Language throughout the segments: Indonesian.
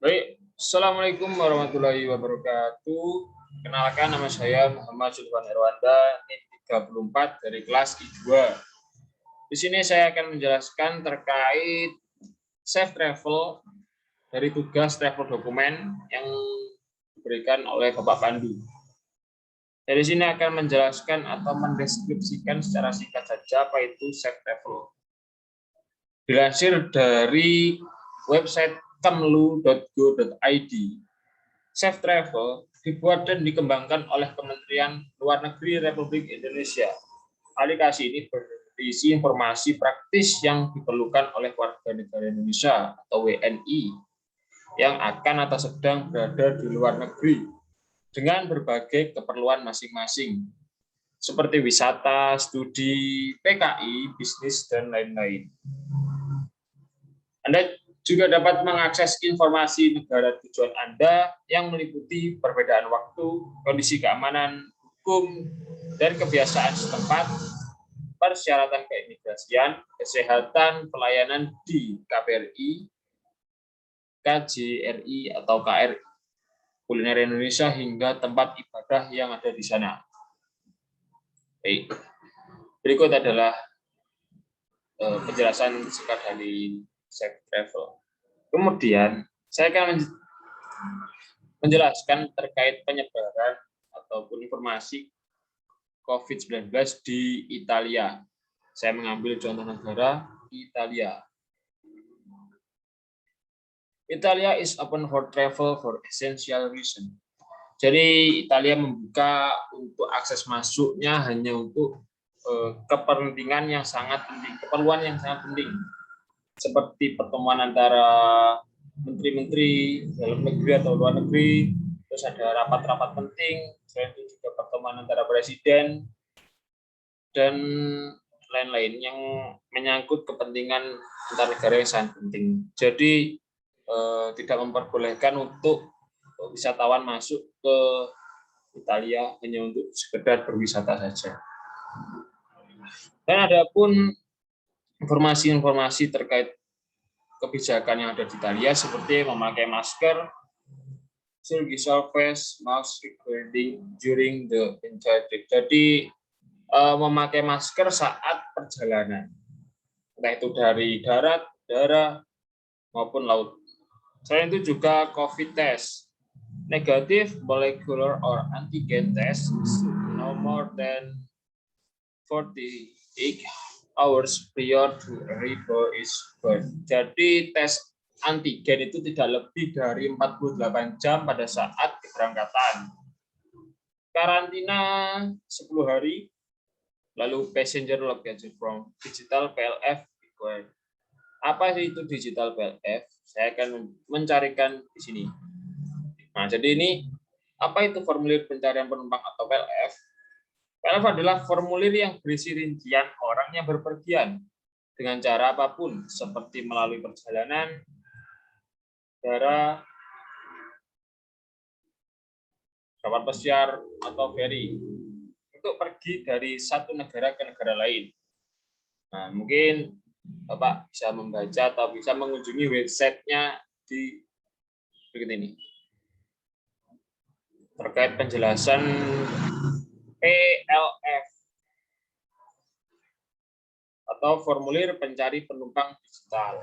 Baik, Assalamualaikum warahmatullahi wabarakatuh. Kenalkan, nama saya Muhammad Sultan Erwanda, NIM 34 dari kelas I2. Di sini saya akan menjelaskan terkait safe travel dari tugas travel dokumen yang diberikan oleh Bapak Pandu. Dari sini akan menjelaskan atau mendeskripsikan secara singkat saja apa itu safe travel. Dilansir dari website kemlu.go.id, Safe Travel dibuat dan dikembangkan oleh Kementerian Luar Negeri Republik Indonesia. Aplikasi ini berisi informasi praktis yang diperlukan oleh warga negara Indonesia atau WNI yang akan atau sedang berada di luar negeri dengan berbagai keperluan masing-masing, seperti wisata, studi, PKI, bisnis, dan lain-lain. Anda juga dapat mengakses informasi negara tujuan Anda yang meliputi perbedaan waktu, kondisi keamanan, hukum, dan kebiasaan setempat, persyaratan keimigrasian, kesehatan, pelayanan di KBRI, KJRI atau KRI, kuliner Indonesia, hingga tempat ibadah yang ada di sana. Baik. Berikut adalah penjelasan singkat dari Safe Travel. Kemudian saya akan menjelaskan terkait penyebaran ataupun informasi COVID-19 di Italia. Saya mengambil contoh negara Italia. Italia is open for travel for essential reason. Jadi Italia membuka untuk akses masuknya hanya untuk kepentingan yang sangat penting, keperluan yang sangat penting, seperti pertemuan antara menteri-menteri dalam negeri atau luar negeri, terus ada rapat-rapat penting, selain itu juga pertemuan antara presiden dan lain-lain yang menyangkut kepentingan antar negara yang sangat penting. Jadi tidak memperbolehkan untuk wisatawan masuk ke Italia hanya untuk sekedar berwisata saja. Dan ada pun informasi-informasi terkait kebijakan yang ada di Italia seperti memakai masker, surgical face mask required during the entire trip. Jadi memakai masker saat perjalanan, entah itu dari darat, udara maupun laut. Selain itu juga COVID test, negative molecular or antigen test no more than 48 hours prior to arrival is birth. Jadi tes antigen itu tidak lebih dari 48 jam pada saat keberangkatan. Karantina 10 hari, lalu passenger luggage from digital PLF required. Apa sih itu digital PLF? Saya akan mencarikan di sini. Nah, jadi ini apa itu formulir pencarian penumpang atau PLF? PLF adalah formulir yang berisi rincian orang yang berpergian dengan cara apapun, seperti melalui perjalanan, darat, kapal pesiar, atau feri, untuk pergi dari satu negara ke negara lain. Nah, mungkin Bapak bisa membaca atau bisa mengunjungi websitenya di berikut ini. Terkait penjelasan PLF atau formulir pencari penumpang digital.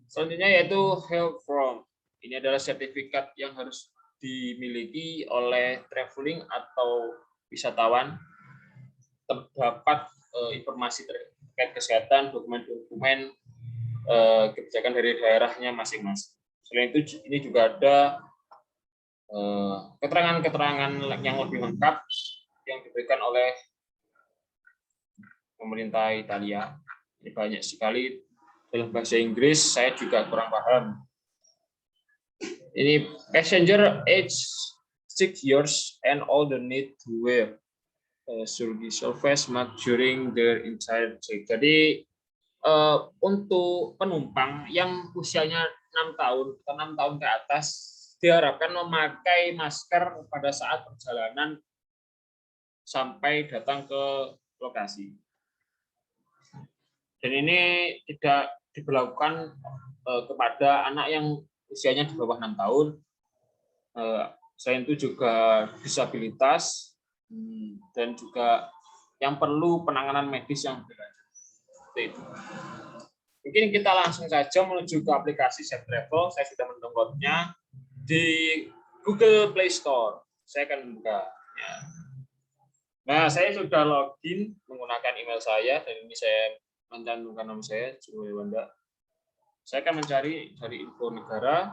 Selanjutnya yaitu Health From. Ini adalah sertifikat yang harus dimiliki oleh traveling atau wisatawan. Terdapat informasi terkait kesehatan, dokumen-dokumen kebijakan dari daerahnya masing-masing. Selain itu, ini juga ada keterangan-keterangan yang lebih lengkap yang diberikan oleh pemerintah Italia. Ini banyak sekali dalam bahasa Inggris, saya juga kurang paham. Ini passenger age 6 years and older need to wear surgical face mask during their entire trip. Jadi untuk penumpang yang usianya 6 tahun atau 6 tahun ke atas diharapkan memakai masker pada saat perjalanan sampai datang ke lokasi. Dan ini tidak diberlakukan kepada anak yang usianya di bawah 6 tahun. Selain itu juga disabilitas dan juga yang perlu penanganan medis yang berlanjut. Itu. Mungkin kita langsung saja menuju ke aplikasi Safe Travel. Saya sudah mendownloadnya di Google Play Store. Saya akan buka. Ya. Nah, saya sudah login menggunakan email saya dan ini saya mencantumkan nama saya, Juru Wanda. Saya akan mencari dari info negara.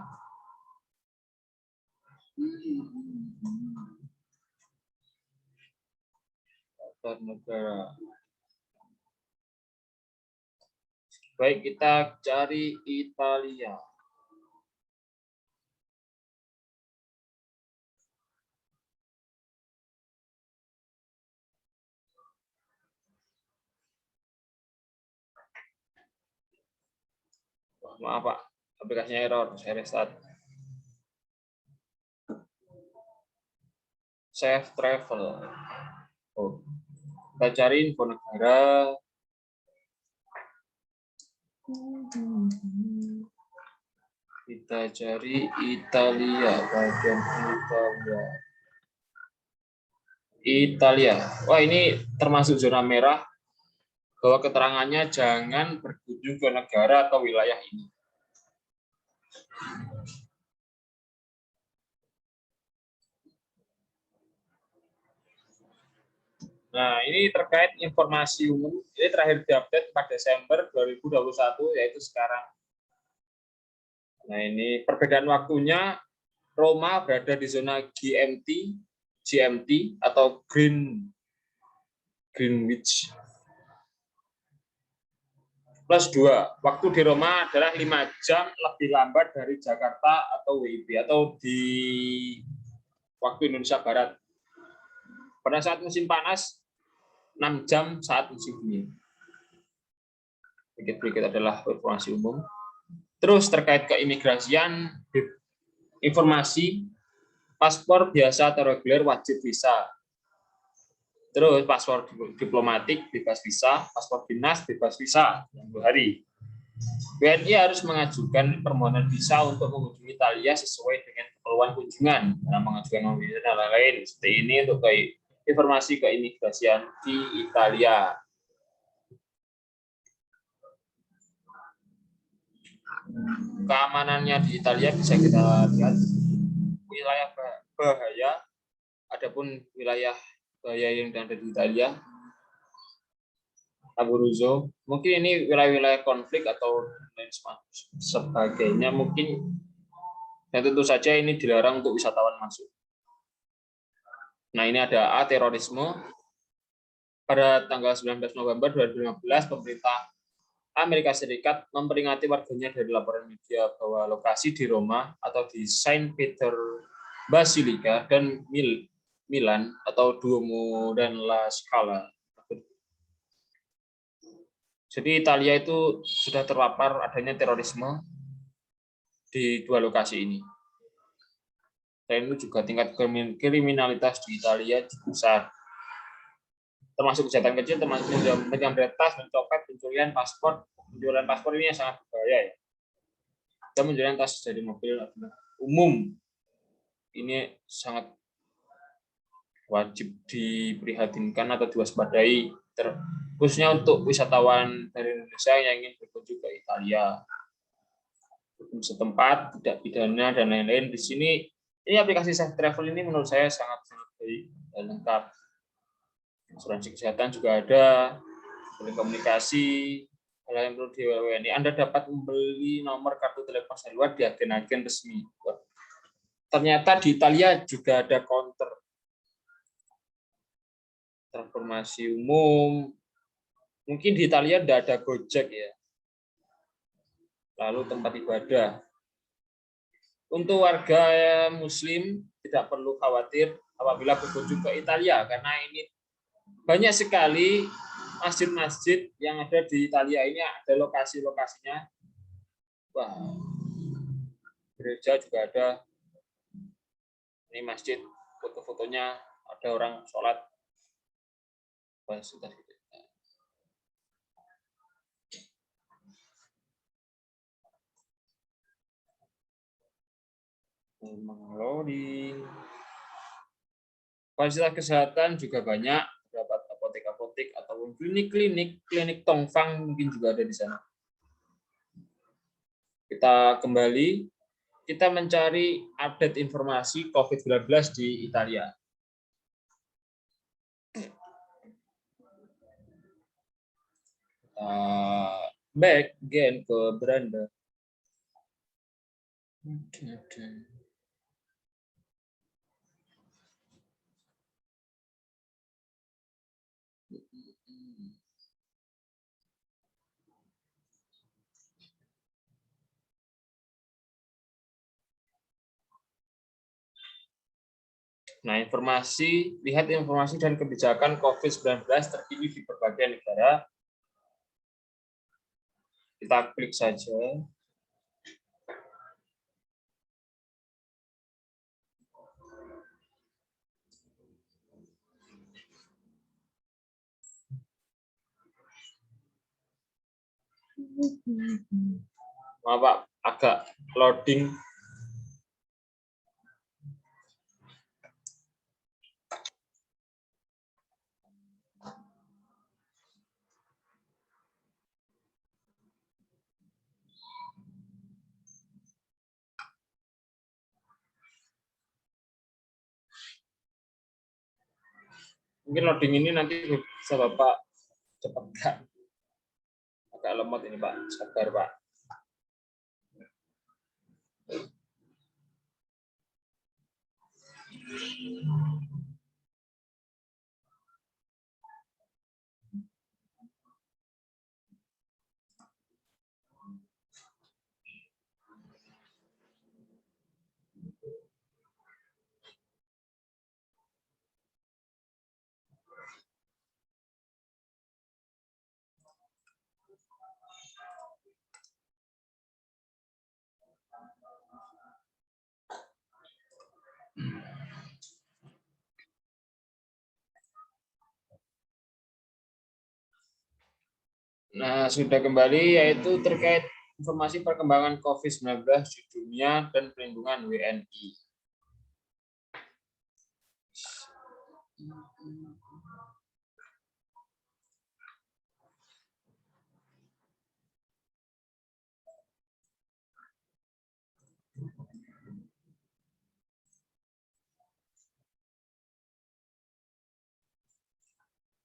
Daftar negara. Baik, kita cari Italia. Maaf Pak, aplikasinya error, saya restart. Safe Travel. Oh, kita cari info negara. Kita cari Italia, bagian Italia. Italia. Wah, ini termasuk zona merah. Bahwa keterangannya jangan berkunjung ke negara atau wilayah ini. Nah, ini terkait informasi umum. Ini terakhir diupdate 4 Desember 2021, yaitu sekarang. Nah, ini perbedaan waktunya, Roma berada di zona GMT atau Greenwich. Plus 2. Waktu di Roma adalah 5 jam lebih lambat dari Jakarta atau WIB, atau di waktu Indonesia Barat. Pada saat musim panas, 6 jam saat musim dingin. Berikut adalah informasi umum. Terus terkait keimigrasian, informasi paspor biasa atau reguler wajib visa. Terus paspor diplomatik bebas visa, paspor dinas bebas visa yang 2 hari. WNI harus mengajukan permohonan visa untuk mengunjungi Italia sesuai dengan keperluan kunjungan. Nah, mengajukan visa dan lain-lain. Seperti ini untuk informasi keimigrasian di Italia. Keamanannya di Italia bisa kita lihat. Wilayah bahaya, adapun wilayah bahaya yang ada di Italia, Abruzzo, mungkin ini wilayah-wilayah konflik atau lain sebagainya mungkin, dan tentu saja ini dilarang untuk wisatawan masuk. Nah, ini ada terorisme. Pada tanggal 19 November 2015, pemerintah Amerika Serikat memperingati warganya dari laporan media bahwa lokasi di Roma atau di Saint Peter Basilica dan Milan atau Duomo dan La Scala. Jadi Italia itu sudah terpapar adanya terorisme di 2 lokasi ini. Dan itu juga tingkat kriminalitas di Italia besar. Termasuk kejahatan kecil, termasuk mencuri tas, mencopet, pencurian paspor. Penjualan paspor ini yang sangat berbahaya ya. Dan penjualan tas dari mobil umum ini sangat wajib diprihatinkan atau diwaspadai, khususnya untuk wisatawan dari Indonesia yang ingin berkunjung ke Italia. Hukum setempat, tidak pidana dan lain-lain. Di sini ini aplikasi Safe Travel ini menurut saya sangat baik dan lengkap. Asuransi kesehatan juga ada, komunikasi, hal yang perlu di WNI. Anda dapat membeli nomor kartu telepon seluler di agen-agen resmi. Ternyata di Italia juga ada counter transportasi umum. Mungkin di Italia tidak ada Gojek ya. Lalu tempat ibadah. Untuk warga Muslim tidak perlu khawatir apabila berkunjung ke Italia, karena ini banyak sekali masjid-masjid yang ada di Italia ini, ada lokasi-lokasinya. Wah, gereja juga ada. Ini masjid, foto-fotonya ada orang sholat. Wah, sudah gitu. Loading. Fasilitas kesehatan juga banyak, terdapat apotek-apotek ataupun klinik tongfang mungkin juga ada di sana. Kita kembali, kita mencari update informasi COVID-19 di Italia. Back again ke beranda. Nah, lihat informasi dan kebijakan COVID-19 terkini di berbagai negara. Kita klik saja. Maaf Pak, agak loading. Mungkin loading ini nanti bisa Bapak cepatkan. Agak lemot ini Pak, sabar Pak. Nah, sudah kembali, yaitu terkait informasi perkembangan COVID-19 di dunia dan perlindungan WNI.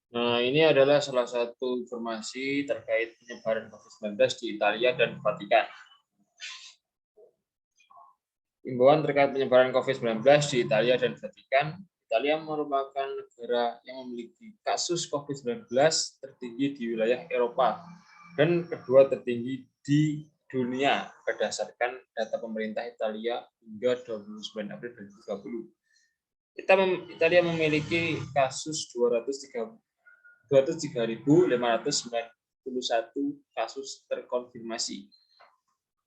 Nah, ini adalah salah satu informasi terkait penyebaran COVID-19 di Italia dan Vatikan. Himbauan terkait penyebaran COVID-19 di Italia dan Vatikan. Italia merupakan negara yang memiliki kasus COVID-19 tertinggi di wilayah Eropa dan kedua tertinggi di dunia berdasarkan data pemerintah Italia hingga 29 April 2020. Italia memiliki kasus 203.591 kasus terkonfirmasi.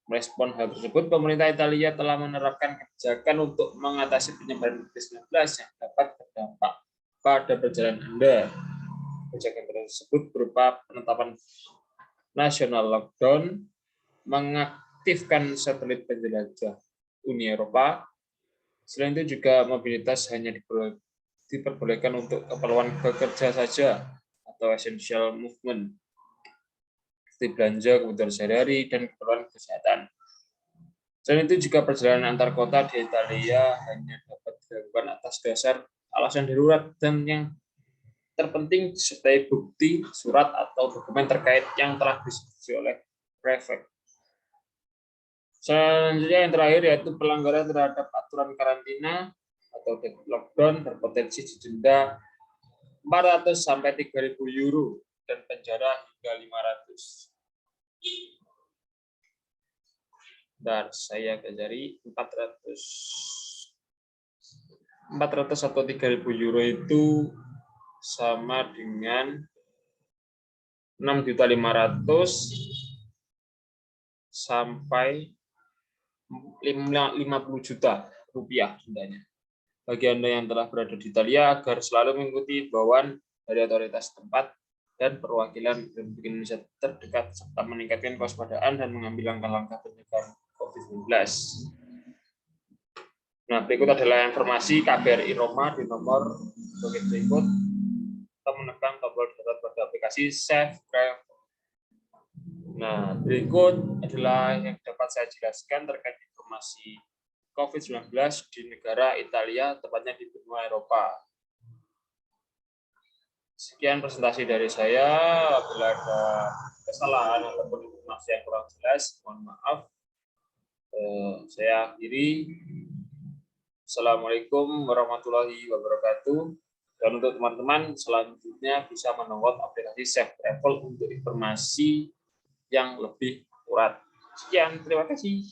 Merespon hal tersebut, pemerintah Italia telah menerapkan kebijakan untuk mengatasi penyebaran COVID-19 yang dapat berdampak pada perjalanan Anda. Kebijakan tersebut berupa penetapan nasional lockdown, mengaktifkan satelit penjelajah Uni Eropa. Selain itu juga mobilitas hanya diperbolehkan untuk keperluan bekerja saja atau essential movement, seperti belanja, kebutuhan sehari-hari, dan keperluan kesehatan. Selain itu juga perjalanan antar kota di Italia hanya dapat dilakukan atas dasar alasan darurat dan yang terpenting disertai bukti, surat, atau dokumen terkait yang telah disetujui oleh prefek. Selanjutnya yang terakhir yaitu pelanggaran terhadap aturan karantina atau lockdown berpotensi didenda 400 sampai 3.000 euro dan penjara hingga 500. Dan saya cari 400 atau 3.000 euro itu sama dengan 6.500.000 sampai 50 juta rupiah dendanya. Bagi Anda yang telah berada di Italia, agar selalu mengikuti imbauan dari otoritas tempat dan perwakilan Republik Indonesia terdekat, serta meningkatkan kewaspadaan dan mengambil langkah-langkah pencegahan COVID-19. Nah, berikut adalah informasi KBRI Roma di nomor sebagai berikut. Kita menekan tombol darurat pada aplikasi Safe Travel. Nah, berikut adalah yang dapat saya jelaskan terkait informasi COVID-19 di negara Italia, tepatnya di benua Eropa. Sekian presentasi dari saya. Apabila ada kesalahan ataupun informasi yang kurang jelas, mohon maaf. Saya akhiri. Assalamualaikum warahmatullahi wabarakatuh. Dan untuk teman-teman selanjutnya bisa mendownload aplikasi Safe Travel untuk informasi yang lebih akurat. Sekian, terima kasih.